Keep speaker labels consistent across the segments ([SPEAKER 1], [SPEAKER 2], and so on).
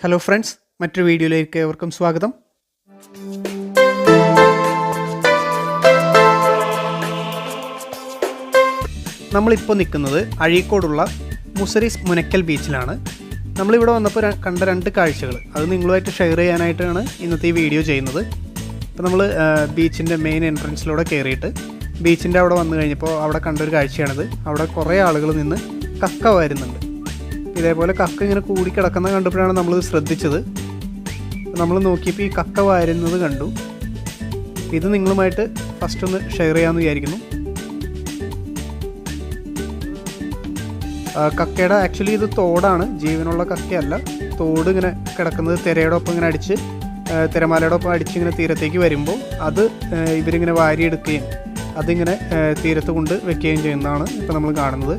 [SPEAKER 1] Hello friends, മറ്റൊരു വീഡിയോയിലേക്ക് ഏവർക്കും സ്വാഗതം. നമ്മളിപ്പോൾ നിൽക്കുന്നത് അഴീക്കോടുള്ള മുസരിസ് മുനക്കൽ ബീച്ചിലാണ്. നമ്മളിവിടെ വന്നപ്പോൾ കണ്ട രണ്ട് കാഴ്ചകൾ അത് നിങ്ങളുമായിട്ട് ഷെയർ ചെയ്യാനായിട്ടാണ് ഇന്നത്തെ ഈ വീഡിയോ ചെയ്യുന്നത്. ഇപ്പോൾ നമ്മൾ ബീച്ചിൻ്റെ മെയിൻ എൻട്രൻസിലൂടെ കയറിയിട്ട് ബീച്ചിൻ്റെ അവിടെ വന്നു കഴിഞ്ഞപ്പോൾ അവിടെ കണ്ടൊരു കാഴ്ചയാണിത്. അവിടെ കുറേ ആളുകൾ നിന്ന് കക്ക വരുന്നുണ്ട്. ഇതേപോലെ കക്ക ഇങ്ങനെ കൂടിക്കിടക്കുന്ന കണ്ടപ്പോഴാണ് നമ്മളിത് ശ്രദ്ധിച്ചത്. നമ്മൾ നോക്കിയപ്പോൾ ഈ കക്ക വാരുന്നത് കണ്ടു. ഇത് നിങ്ങളുമായിട്ട് ഫസ്റ്റ് ഒന്ന് ഷെയർ ചെയ്യാമെന്ന് വിചാരിക്കുന്നു. കക്കയുടെ ആക്ച്വലി ഇത് തോടാണ്, ജീവനുള്ള കക്കയല്ല. തോട് ഇങ്ങനെ കിടക്കുന്നത് തിരയുടെ ഒപ്പം ഇങ്ങനെ അടിച്ച് തിരമാലയുടെ ഒപ്പം അടിച്ച് ഇങ്ങനെ തീരത്തേക്ക് വരുമ്പോൾ അത് ഇവരിങ്ങനെ വാരിയെടുക്കുകയും അതിങ്ങനെ തീരത്ത് കൊണ്ട് വെക്കുകയും ചെയ്യുന്നതാണ് ഇപ്പോൾ നമ്മൾ കാണുന്നത്.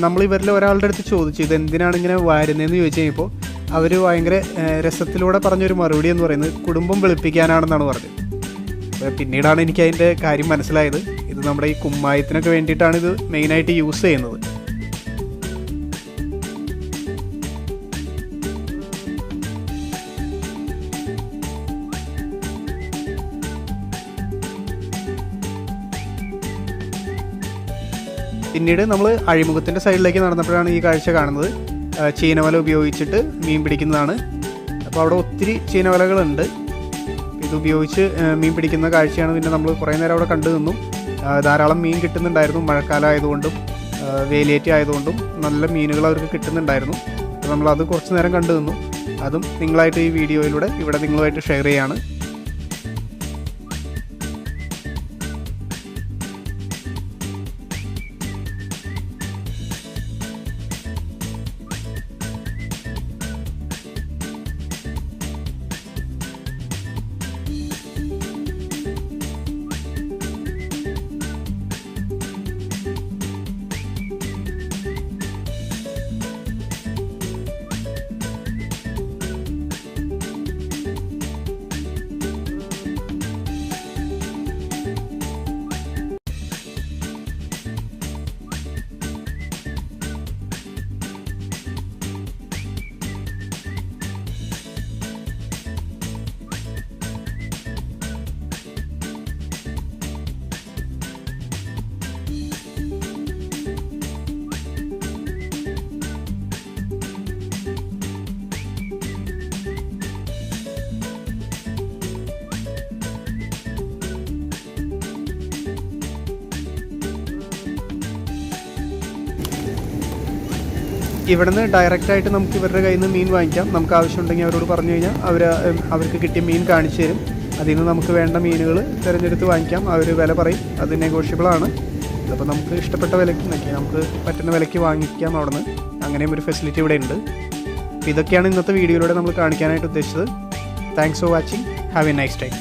[SPEAKER 1] നമ്മളിവരിൽ ഒരാളുടെ അടുത്ത് ചോദിച്ചു ഇത് എന്തിനാണ് ഇങ്ങനെ വാരുന്നതെന്ന് ചോദിച്ചു കഴിഞ്ഞപ്പോൾ അവർ ഭയങ്കര രസത്തിലൂടെ പറഞ്ഞൊരു മറുപടി എന്ന് പറയുന്നത് കുടുംബം വെളുപ്പിക്കാനാണെന്നാണ് പറഞ്ഞത്. പിന്നീടാണ് എനിക്ക് അതിൻ്റെ കാര്യം മനസ്സിലായത്. ഇത് നമ്മുടെ ഈ കുമ്മായത്തിനൊക്കെ വേണ്ടിയിട്ടാണ് ഇത് മെയിനായിട്ട് യൂസ് ചെയ്യുന്നത്. പിന്നീട് നമ്മൾ അഴിമുഖത്തിൻ്റെ സൈഡിലേക്ക് നടന്നപ്പോഴാണ് ഈ കാഴ്ച കാണുന്നത്. ചീനവല ഉപയോഗിച്ചിട്ട് മീൻ പിടിക്കുന്നതാണ്. അപ്പോൾ അവിടെ ഒത്തിരി ചീനവലകളുണ്ട്. ഇതുപയോഗിച്ച് മീൻ പിടിക്കുന്ന കാഴ്ചയാണ് പിന്നെ നമ്മൾ കുറേ നേരം അവിടെ കണ്ടു നിന്നു. ധാരാളം മീൻ കിട്ടുന്നുണ്ടായിരുന്നു. മഴക്കാലം ആയതുകൊണ്ടും വേലിയേറ്റ ആയതുകൊണ്ടും നല്ല മീനുകൾ അവർക്ക് കിട്ടുന്നുണ്ടായിരുന്നു. അപ്പോൾ നമ്മളത് കുറച്ച് നേരം കണ്ടു നിന്നു. അതും നിങ്ങളായിട്ട് ഈ വീഡിയോയിലൂടെ ഇവിടെ നിങ്ങളുമായിട്ട് ഷെയർ ചെയ്യാണ്. ഇവിടുന്ന് ഡയറക്റ്റായിട്ട് നമുക്ക് ഇവരുടെ കയ്യിൽ നിന്ന് മീൻ വാങ്ങിക്കാം. നമുക്ക് ആവശ്യമുണ്ടെങ്കിൽ അവരോട് പറഞ്ഞു കഴിഞ്ഞാൽ അവർക്ക് കിട്ടിയ മീൻ കാണിച്ചു തരും. അതിൽ നിന്ന് നമുക്ക് വേണ്ട മീനുകൾ തിരഞ്ഞെടുത്ത് വാങ്ങിക്കാം. അവർ വില പറയും, അത് നെഗോഷ്യബിളാണ്. അപ്പോൾ നമുക്ക് ഇഷ്ടപ്പെട്ട വിലയ്ക്ക് നമുക്ക് പറ്റുന്ന വിലയ്ക്ക് വാങ്ങിക്കാം അവിടെ നിന്ന്. അങ്ങനെയും ഒരു ഫെസിലിറ്റി ഇവിടെ ഉണ്ട്. അപ്പോൾ ഇതൊക്കെയാണ് ഇന്നത്തെ വീഡിയോയിലൂടെ നമ്മൾ കാണിക്കാനായിട്ട് ഉദ്ദേശിച്ചത്. Thanks for watching. Have A nice time.